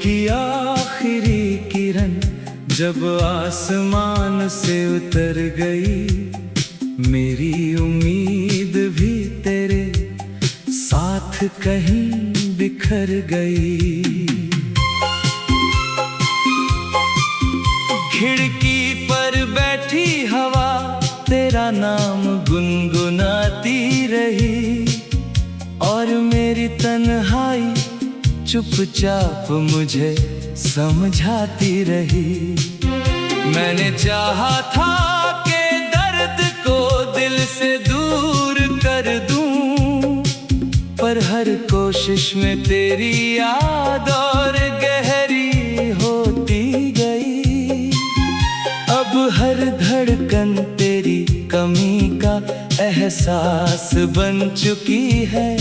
की आखिरी किरण जब आसमान से उतर गई, मेरी उम्मीद भी तेरे साथ कहीं बिखर गई। खिड़की पर बैठी हवा तेरा नाम गुनगुनाती रही, और मेरी तन्हाई चुपचाप मुझे समझाती रही। मैंने चाहा था कि दर्द को दिल से दूर कर दूं, पर हर कोशिश में तेरी याद और गहरी होती गई। अब हर धड़कन तेरी कमी का एहसास बन चुकी है,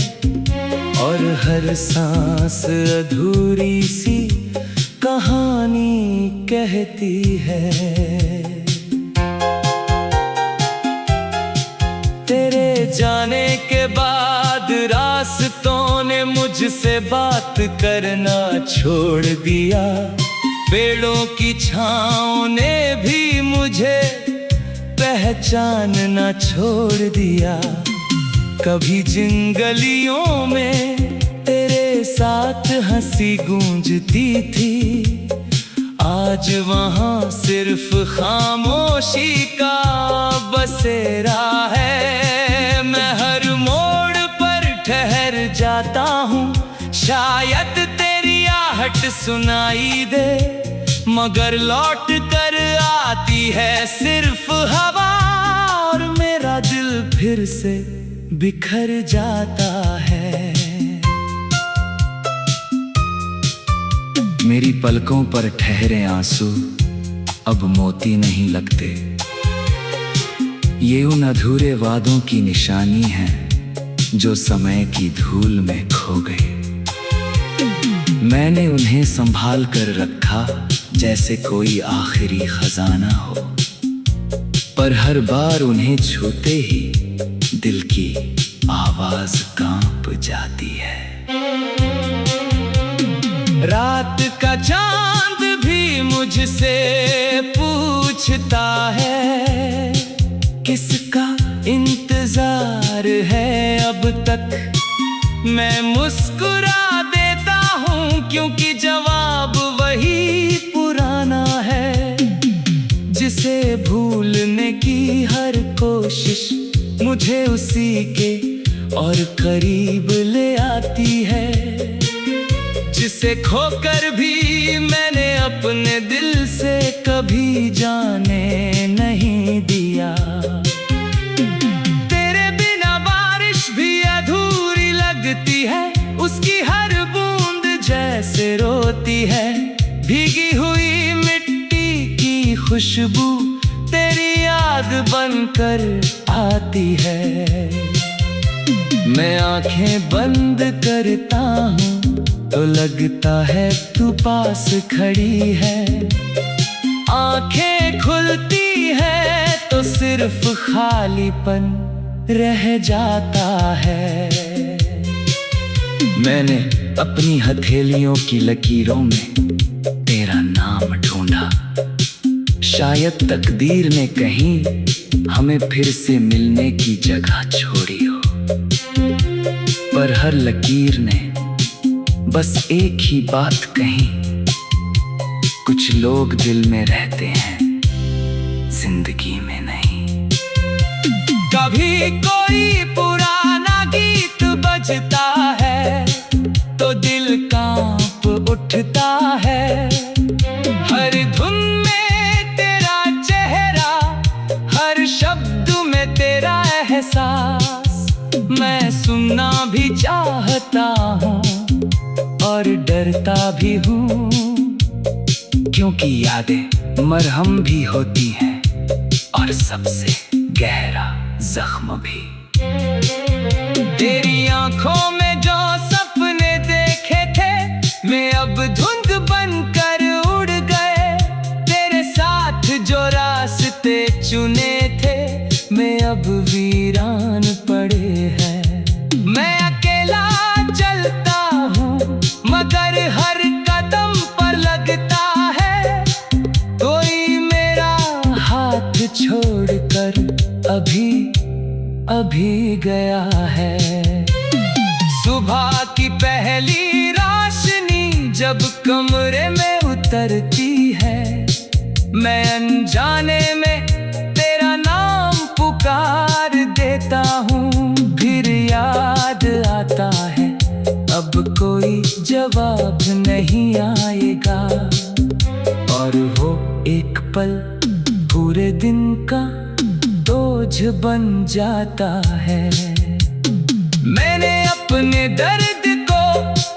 और हर सांस अधूरी सी कहानी कहती है। तेरे जाने के बाद रास्तों ने मुझसे बात करना छोड़ दिया, पेड़ों की छाँव ने भी मुझे पहचानना छोड़ दिया। कभी जिन गलियों में तेरे साथ हंसी गूंजती थी, आज वहाँ सिर्फ खामोशी का बसेरा है। मैं हर मोड़ पर ठहर जाता हूँ, शायद तेरी आहट सुनाई दे, मगर लौट कर आती है सिर्फ हवा, और मेरा दिल फिर से बिखर जाता है। मेरी पलकों पर ठहरे आंसू अब मोती नहीं लगते, ये उन अधूरे वादों की निशानी है जो समय की धूल में खो गए। मैंने उन्हें संभाल कर रखा जैसे कोई आखिरी खजाना हो, पर हर बार उन्हें छूते ही दिल की आवाज कांप जाती है। रात का चांद भी मुझसे पूछता है, किसका इंतजार है अब तक। मैं मुस्कुरा देता हूँ क्योंकि जवाब वही पुराना है, जिसे भूलने की हर कोशिश मुझे उसी के और करीब ले आती है। जिसे खोकर भी मैंने अपने दिल से कभी जाने नहीं दिया। तेरे बिना बारिश भी अधूरी लगती है, उसकी हर बूंद जैसे रोती है। भीगी हुई मिट्टी की खुशबू तेरी याद बनकर आती है। मैं आंखें बंद करता हूँ तो लगता है तू पास खड़ी है, आंखें खुलती है तो सिर्फ खालीपन रह जाता है। मैंने अपनी हथेलियों की लकीरों में तेरा नाम ढूंढा, शायद तकदीर ने कहीं हमें फिर से मिलने की जगह छोड़ी हो, पर हर लकीर ने बस एक ही बात कही, कुछ लोग दिल में रहते हैं, जिंदगी में नहीं। कभी कोई पुराना गीत बजता है तो दिल कांप उठता है। हर धुन में तेरा चेहरा, हर शब्द में तेरा एहसास। मैं सुनना भी चाहता हूँ और डरता भी हूँ, क्योंकि यादें मरहम भी होती हैं और सबसे गहरा जख्म भी। तेरी आंखों में जो सपने देखे थे, मैं अब धुंध बनकर उड़ गए। तेरे साथ जो रास्ते चुने थे, मैं अब वीरान पड़े हैं। मैं अकेला चलता हूँ मगर हर कदम पर अभी अभी गया है। सुबह की पहली रोशनी जब कमरे में उतरती है, मैं अनजाने में तेरा नाम पुकार देता हूँ। फिर याद आता है अब कोई जवाब नहीं आएगा, और वो एक पल पूरे दिन का बोझ बन जाता है। मैंने अपने दर्द को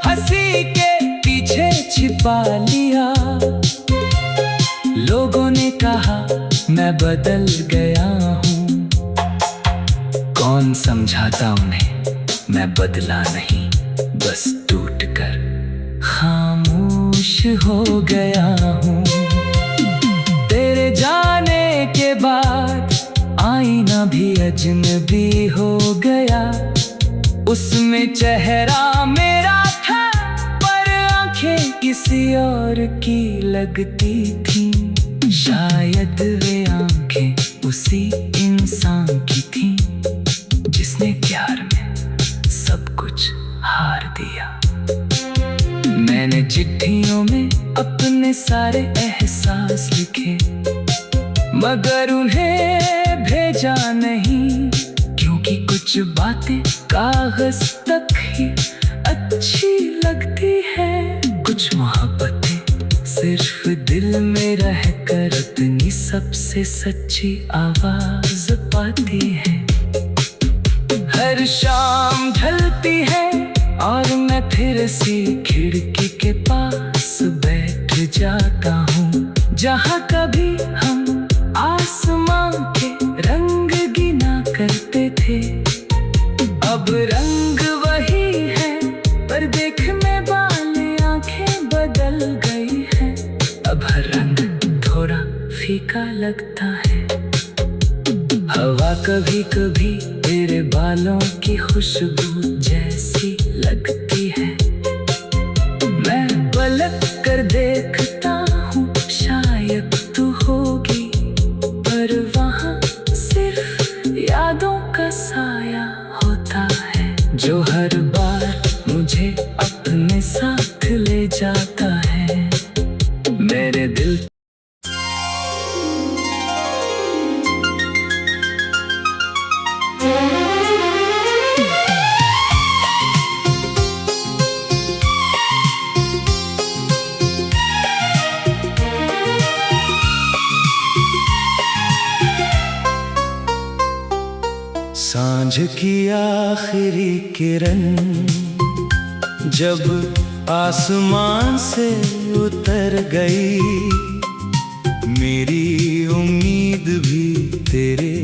हंसी के पीछे छिपा लिया। लोगों ने कहा मैं बदल गया हूँ, कौन समझाता उन्हें मैं बदला नहीं, बस टूटकर खामोश हो गया हूँ। तेरे जाने के बाद आईना भी अजनबी हो गया। उसमें चेहरा मेरा था पर आंखें किसी और की लगती थी। शायद वे आंखें उसी इंसान की थी जिसने प्यार में सब कुछ हार दिया। मैंने चिट्ठियों में अपने सारे एहसास लिखे, मगर उन्हें भेजा नहीं, क्योंकि कुछ बातें कागज तक ही अच्छी लगती है। कुछ मोहब्बतें सिर्फ दिल में रहकर अपनी सबसे सच्ची आवाज पाती है। हर शाम ढलती है और मैं फिर सी खिड़की के पास बैठ जाता हूँ, जहाँ कभी हम आसमां के रंग गिना करते थे। अब रंग वही है पर देखने वाले आंखें बदल गई हैं। अब हर रंग थोड़ा फीका लगता है। हवा कभी कभी तेरे बालों की खुशबू जैसी लगती है। मैं पलक कर देखता हूँ, शायद तू होगी, पर वहाँ सिर्फ यादों का साया होता है, जो हर बार मुझे अपने साथ ले जाता है। मेरे दिल सांझ की आखिरी किरण जब आसमान से उतर गई, मेरी उम्मीद भी तेरे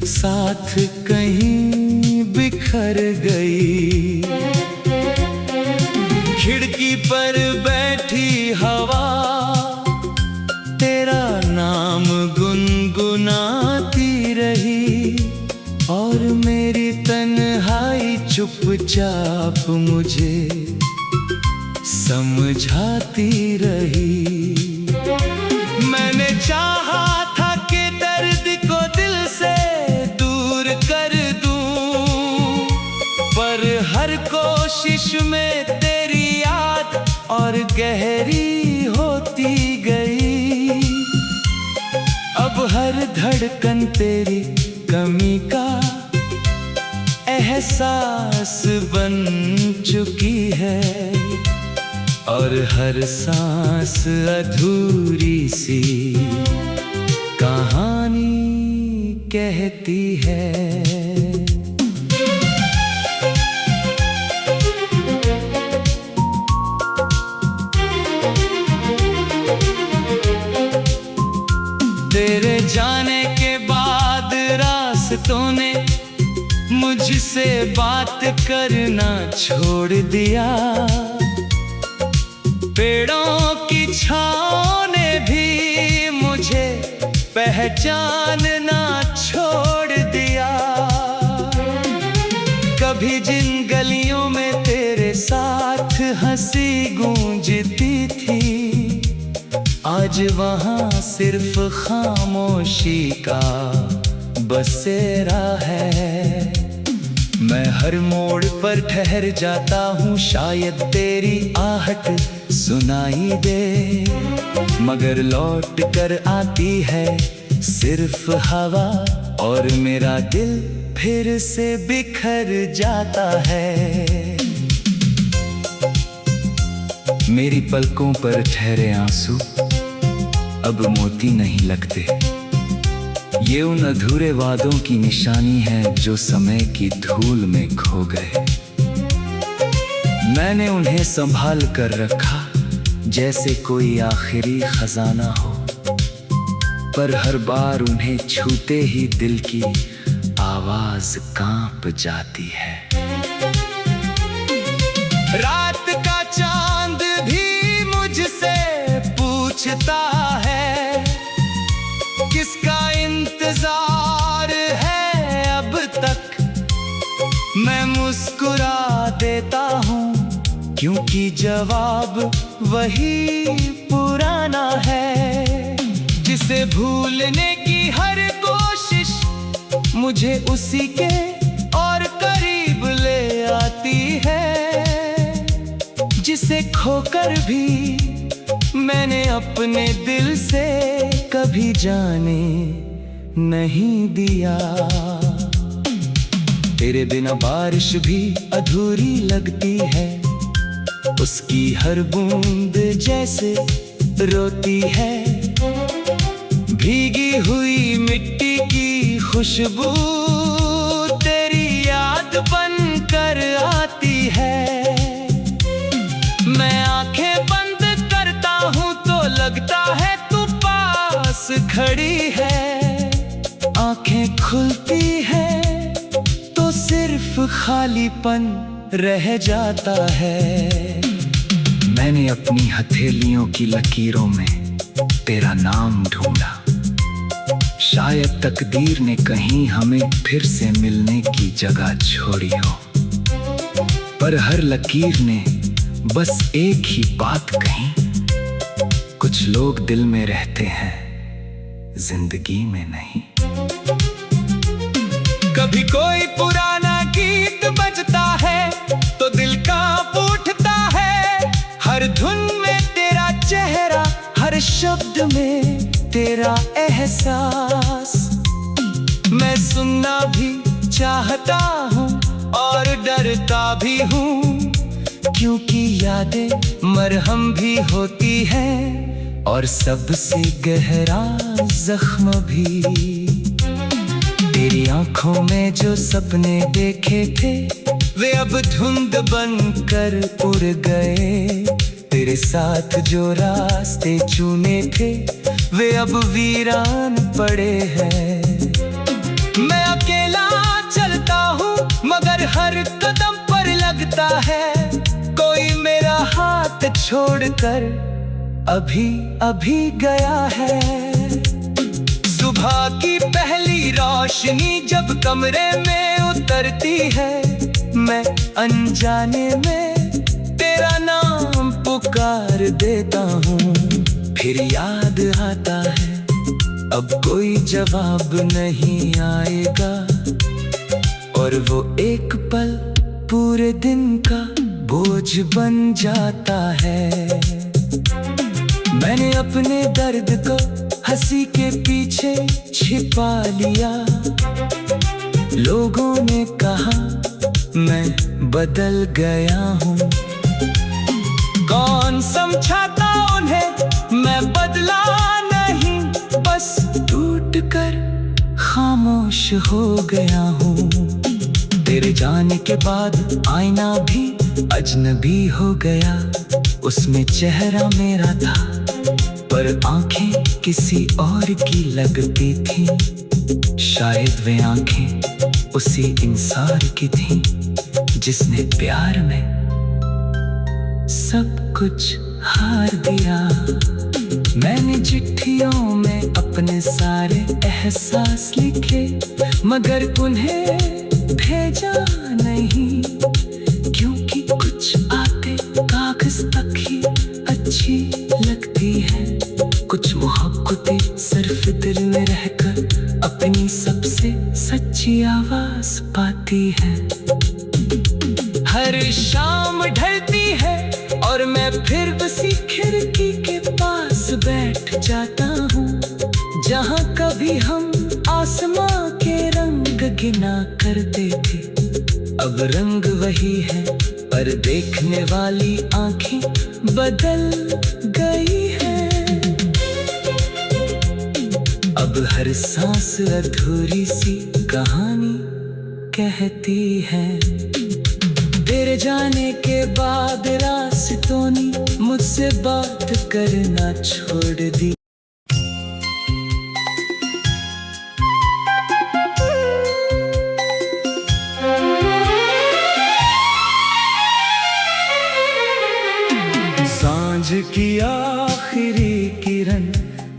साथ कहीं बिखर गई। खिड़की पर बैठी हवा तेरा नाम गुनगुनाती रही, और मेरी तन्हाई चुपचाप मुझे समझाती रही। मैंने चाहा था कि दर्द को दिल से दूर कर दूं, पर हर कोशिश में तेरी याद और गहरी होती गई। अब हर धड़कन तेरी कमी का एहसास बन चुकी है, और हर सांस अधूरी सी कहानी कहती है। तेरे जाने के बाद रास्तों ने मुझसे बात करना छोड़ दिया। पेड़ों की छाँव ने भी मुझे पहचानना छोड़ दिया। कभी जिन गलियों में तेरे साथ हंसी गूंजती थी, आज वहाँ सिर्फ खामोशी का बसेरा है। मैं हर मोड़ पर ठहर जाता हूँ, शायद तेरी आहट सुनाई दे, मगर लौट कर आती है सिर्फ हवा, और मेरा दिल फिर से बिखर जाता है। मेरी पलकों पर ठहरे आंसू अब मोती नहीं लगते, ये उन अधूरे वादों की निशानी है जो समय की धूल में खो गए। मैंने उन्हें संभाल कर रखा जैसे कोई आखिरी खजाना हो, पर हर बार उन्हें छूते ही दिल की आवाज कांप जाती है। रात का चांद भी मुझसे पूछता है, किसका इंतजार है अब तक। मैं मुस्कुरा देता हूँ क्योंकि जवाब वही पुराना है। जिसे भूलने की हर कोशिश मुझे उसी के और करीब ले आती है, जिसे खोकर भी मैंने अपने दिल से कभी जाने नहीं दिया। तेरे बिना बारिश भी अधूरी लगती है, उसकी हर बूंद जैसे रोती है। भीगी हुई मिट्टी की खुशबू तेरी याद बन कर आती है। मैं आंखें बंद करता हूँ तो लगता है तू पास खड़ी है, आंखें खुलती है तो सिर्फ खालीपन रह जाता है। मैंने अपनी हथेलियों की लकीरों में तेरा नाम ढूंढा, शायद तकदीर ने कहीं हमें फिर से मिलने की जगह छोड़ी हो, पर हर लकीर ने बस एक ही बात कही, कुछ लोग दिल में रहते हैं जिंदगी में नहीं। कभी कोई पुराना गीत बजता है तो दिल कांप उठता है, हर धुन में तेरा चेहरा, हर शब्द में तेरा एहसास। मैं सुनना भी चाहता हूँ और डरता भी हूँ, क्योंकि यादें मरहम भी होती हैं और सबसे गहरा जख्म भी। तेरी आंखों में जो सपने देखे थे वे अब धुंध बन कर उड़ गए, तेरे साथ जो रास्ते चुने थे वे अब वीरान पड़े हैं। मैं अकेला चलता हूँ मगर हर कदम पर लगता है कोई मेरा हाथ छोड़कर अभी अभी गया है। सुबह की पहली रोशनी जब कमरे में उतरती है, मैं अनजाने में तेरा नाम पुकार देता हूँ, फिर याद आता है अब कोई जवाब नहीं आएगा, और वो एक पल पूरे दिन का बोझ बन जाता है। मैंने अपने दर्द को हंसी के पीछे छिपा लिया, लोगों ने कहा मैं बदल गया हूँ, कौन समझाता उन्हें मैं बदला नहीं, बस टूट कर खामोश हो गया हूँ। तेरे जाने के बाद आईना भी अजनबी हो गया, उसमें चेहरा मेरा था पर आंखें किसी और की लगती थी, शायद वे आंखें उसी इंसान की थी जिसने प्यार में सब कुछ हार दिया। मैंने चिट्ठियों में अपने सारे एहसास लिखे मगर उन्हें भेजा नहीं, क्योंकि कुछ आते कागज तक ही अच्छी लगती है, कुछ मोहब्बतें सिर्फ दिल में रहकर अपनी सबसे सच्ची आवाज पाती है। हर शाम ढलती है और मैं फिर उसी खिड़की के पास बैठ जाता हूँ, जहाँ कभी हम आसमां के रंग गिना करते थे। अब रंग वही है पर देखने वाली आंखें बदल गई है। अब हर सांस अधूरी सी कहानी कहती है। तेरे जाने के बाद रास्तों ने मुझसे बात करना छोड़ दी। सांझ की आखिरी किरण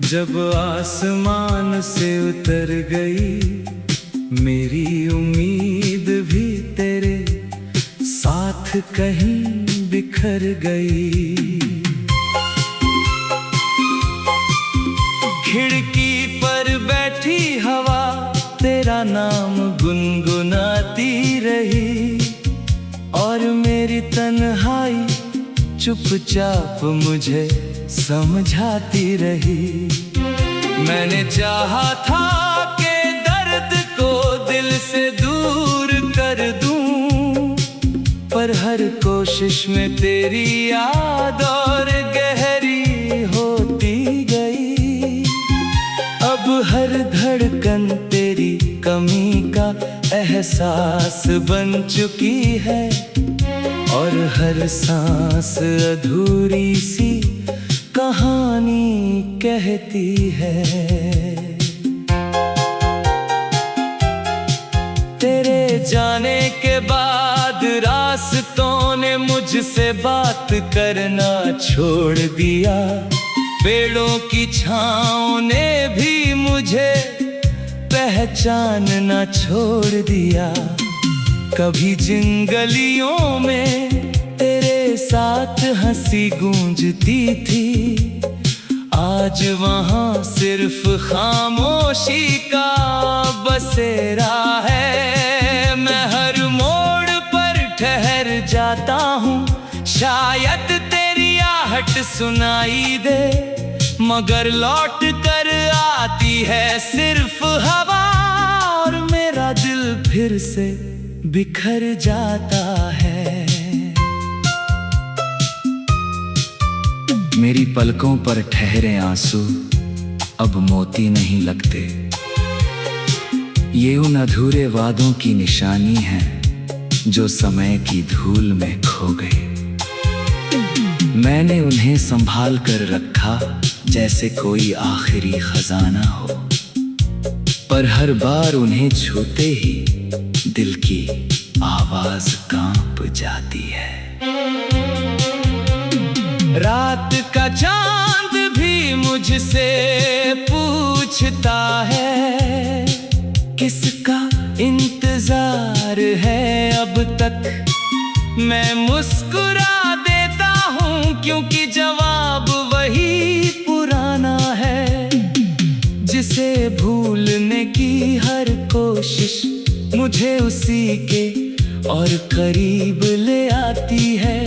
जब आसमान से उतर गई, मेरी उम्मीद भी तेरे साथ कहीं बिखर गई। खिड़की पर बैठी हवा तेरा नाम गुनगुनाती रही, और मेरी तन्हाई चुपचाप मुझे समझाती रही। मैंने चाहा था कि दर्द को दिल से दूर कर दूं, पर हर कोशिश में तेरी याद और गहरी होती गई। अब हर धड़कन तेरी कमी का एहसास बन चुकी है, और हर सांस अधूरी सी कहानी कहती है। तेरे जाने के बाद रास्तों ने मुझसे बात करना छोड़ दिया। पेड़ों की छाँव ने भी मुझे पहचानना छोड़ दिया। कभी जिन गलियों में तेरे साथ हंसी गूंजती थी, आज वहाँ सिर्फ खामोशी का बसेरा है। मैं हर मोड़ पर ठहर जाता हूँ, शायद तेरी आहट सुनाई दे, मगर लौट कर आती है सिर्फ हवा, और मेरा दिल फिर से बिखर जाता है। मेरी पलकों पर ठहरे आंसू अब मोती नहीं लगते। ये उन अधूरे वादों की निशानी है जो समय की धूल में खो गए। मैंने उन्हें संभाल कर रखा जैसे कोई आखिरी खजाना हो, पर हर बार उन्हें छूते ही दिल की आवाज कांप जाती है। रात का चांद भी मुझसे पूछता है, किसका इंतजार है अब तक। मैं मुस्कुरा देता हूँ क्योंकि जवाब वही पुराना है, जिसे भूलने की हर कोशिश मुझे उसी के और करीब ले आती है।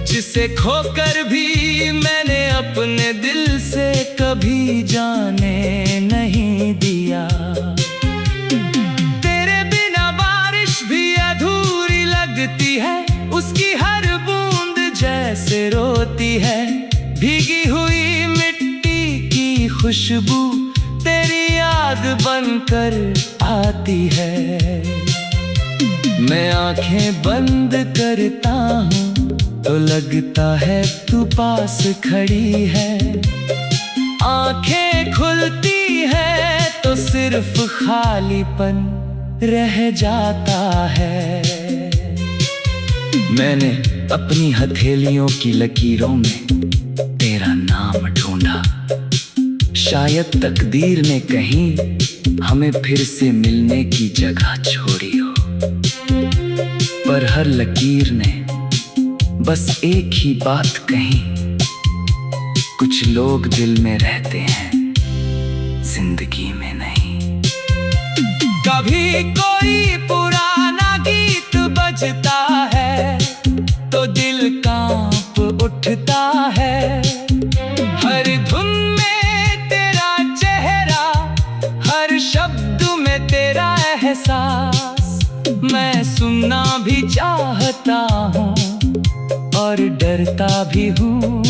जिसे खोकर भी मैंने अपने दिल से कभी जाने नहीं दिया। तेरे बिना बारिश भी अधूरी लगती है, उसकी हर बूंद जैसे रोती है। भीगी हुई मिट्टी की खुशबू तेरी याद बनकर आती है। मैं आंखें बंद करता हूँ तो लगता है तू पास खड़ी है, आंखें खुलती है तो सिर्फ खालीपन रह जाता है। मैंने अपनी हथेलियों की लकीरों में तेरा नाम ढूंढा, शायद तकदीर ने कहीं हमें फिर से मिलने की जगह छोड़ी हो, पर हर लकीर ने बस एक ही बात कही, कुछ लोग दिल में रहते हैं, जिंदगी में नहीं। भी कोई पुराना गीत बजता है तो दिल कांप उठता है। हर धुन में तेरा चेहरा, हर शब्द में तेरा एहसास। मैं सुनना भी चाहता हूँ और डरता भी हूँ,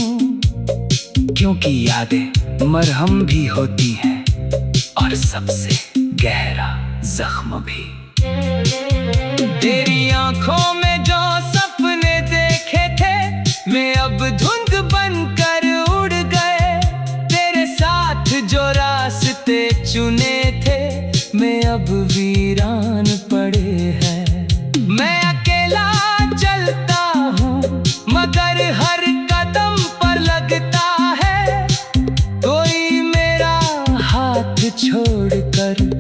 क्योंकि यादें मरहम भी होती हैं और सबसे गहरा जख्म भी। तेरी आंखों में जो सपने देखे थे मैं अब धुंध बनकर उड़ गए। तेरे साथ जो रास्ते चुने थे मैं अब वीरान पड़े हैं। मैं अकेला चलता हूँ मगर हर कदम पर लगता है कोई मेरा हाथ छोड़कर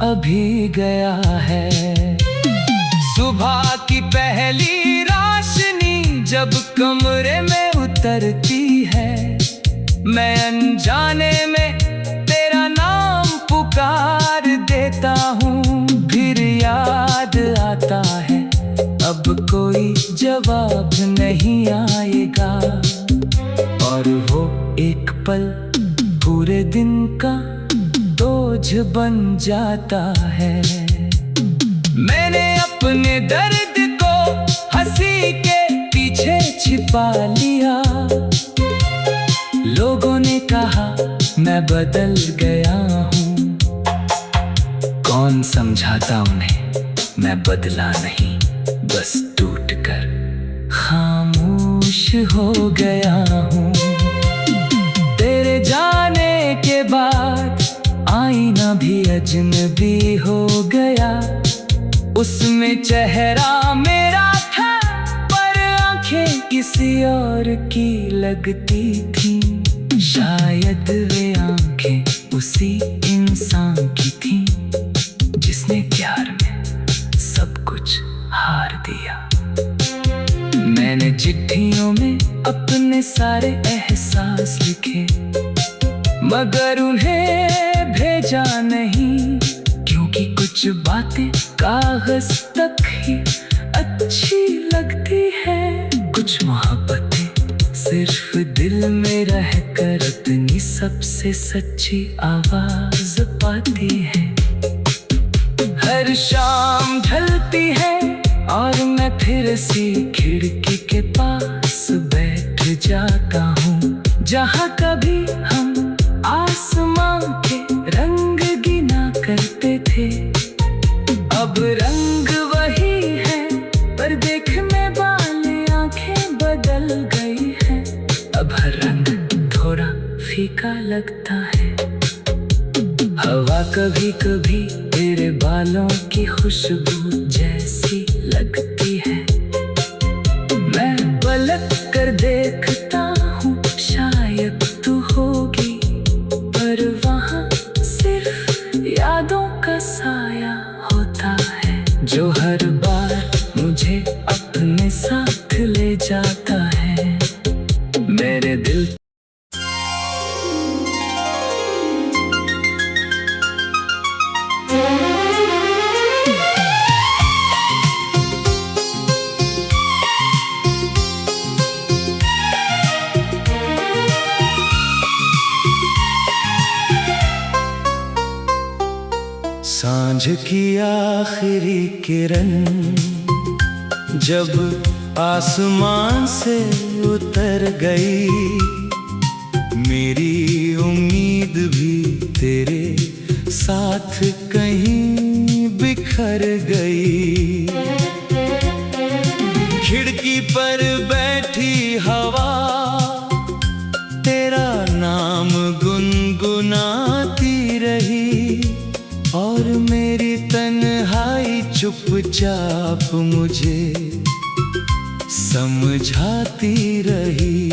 अभी गया है। सुबह की पहली रोशनी जब कमरे में उतरती है, मैं अनजाने में तेरा नाम पुकार देता हूँ। फिर याद आता है अब कोई जवाब नहीं आएगा, और वो एक पल पूरे दिन का बोझ बन जाता है। मैंने अपने दर्द को हंसी के पीछे छिपा लिया। लोगों ने कहा मैं बदल गया हूँ, कौन समझाता उन्हें मैं बदला नहीं, बस टूटकर खामोश हो गया हूँ। तेरे जाने के बाद आईना भी अजनबी हो गया। उसमें चेहरा मेरा था पर आंखें किसी और की लगती थी। शायद वे आंखें उसी इंसान की थी जिसने प्यार में सब कुछ हार दिया। मैंने चिट्ठियों में अपने सारे एहसास लिखे मगर उन्हें भेजा नहीं, क्योंकि कुछ बातें कागज तक ही अच्छी लगती है। कुछ मोहब्बतें सिर्फ दिल में रहकर अपनी सबसे सच्ची आवाज पाती है। हर शाम ढलती है और मैं फिर सी खिड़की के पास बैठ जाता हूँ, जहाँ कभी हम आसमां के रंग गिना करते थे। अब रंग वही है पर देखने वाले आंखें बदल गई हैं। अब हर रंग थोड़ा फीका लगता है। हवा कभी कभी तेरे बालों की खुशबू जैसी लगती है। मैं पलक कर देखता हूँ शायद तू होगी, पर वहाँ सिर्फ यादों का साया होता है जो हर बार मुझे अपने साथ ले जाता है। मेरे दिल सांझ की आखिरी किरण जब आसमान से उतर गई, मेरी उम्मीद भी तेरे साथ कहीं बिखर गई। खिड़की पर बैठी हवा तेरा नाम गुनगुनाती रही, और मेरी तन्हाई चुपचाप मुझे समझाती रही।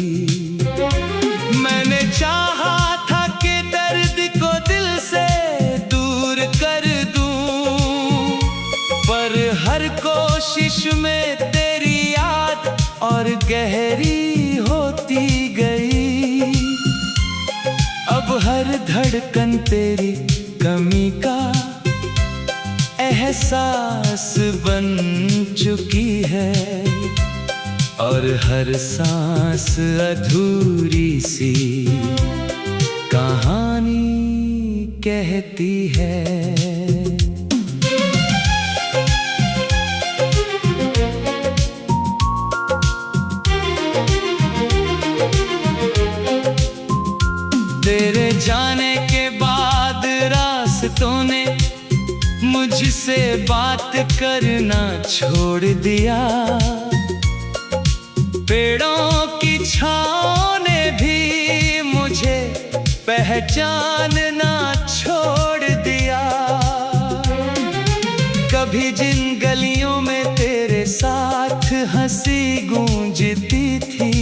मैंने चाहा था कि दर्द को दिल से दूर कर दूं, पर हर कोशिश में तेरी याद और गहरी होती गई। अब हर धड़कन तेरी कमी का एहसास बन चुकी है, और हर सांस अधूरी सी कहानी कहती है। तेरे जाने के बाद रास्तों ने मुझसे बात करना छोड़ दिया, पेड़ों की छाँव ने भी मुझे पहचानना छोड़ दिया। कभी जिन गलियों में तेरे साथ हंसी गूंजती थी,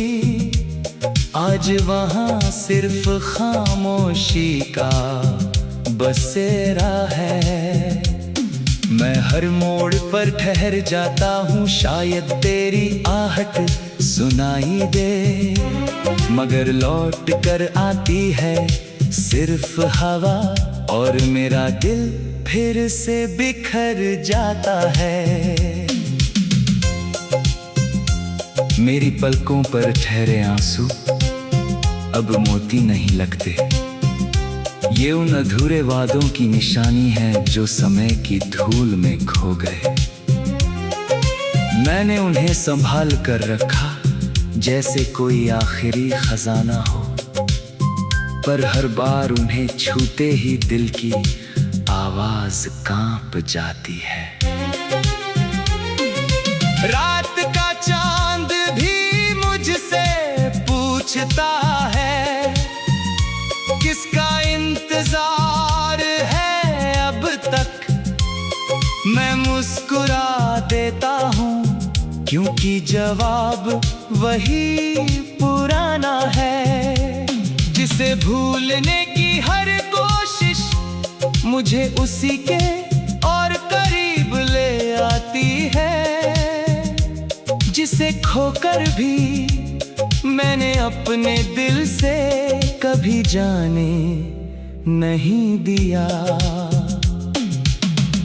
आज वहाँ सिर्फ खामोशी का बसेरा है। मैं हर मोड़ पर ठहर जाता हूँ, शायद तेरी आहट सुनाई दे, मगर लौट कर आती है सिर्फ हवा, और मेरा दिल फिर से बिखर जाता है। मेरी पलकों पर ठहरे आंसू अब मोती नहीं लगते, ये उन अधूरे वादों की निशानी है जो समय की धूल में खो गए। मैंने उन्हें संभाल कर रखा जैसे कोई आखिरी खजाना हो, पर हर बार उन्हें छूते ही दिल की आवाज कांप जाती है। रात का चांद भी मुझसे पूछता है, किसका इंतजार है अब तक। मैं मुस्कुरा देता हूँ क्योंकि जवाब वही पुराना है। जिसे भूलने की हर कोशिश मुझे उसी के और करीब ले आती है, जिसे खोकर भी मैंने अपने दिल से कभी जाने नहीं दिया।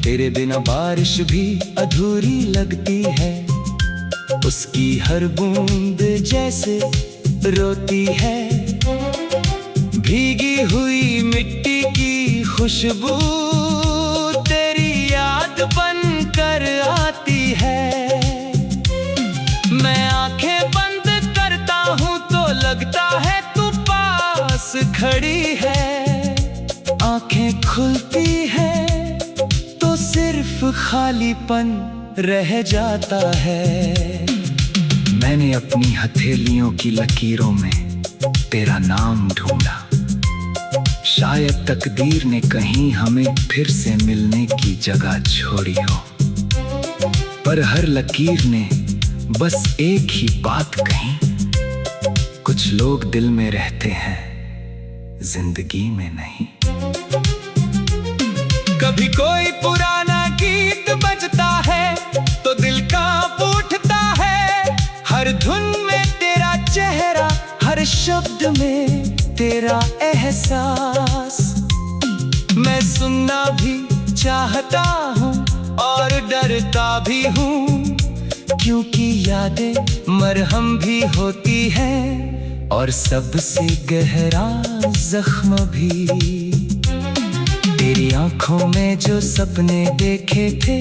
तेरे बिना बारिश भी अधूरी लगती है, उसकी हर बूंद जैसे रोती है। भीगी हुई मिट्टी की खुशबू तेरी याद बन कर आती है। मैं आंखें बंद करता हूँ तो लगता है तू पास खड़ी है, आंखें खुलती है तो सिर्फ खालीपन रह जाता है। मैंने अपनी हथेलियों की लकीरों में तेरा नाम ढूंढा, शायद तकदीर ने कहीं हमें फिर से मिलने की जगह छोड़ी हो, पर हर लकीर ने बस एक ही बात कही, कुछ लोग दिल में रहते हैं, जिंदगी में नहीं। कभी कोई पुराना गीत बजता है तो दिल कांप उठता है, हर धुन में तेरा चेहरा, हर शब्द में तेरा एहसास। मैं सुनना भी चाहता हूँ और डरता भी हूँ, क्योंकि यादें मरहम भी होती हैं और सबसे गहरा जख्म भी। तेरी आंखों में जो सपने देखे थे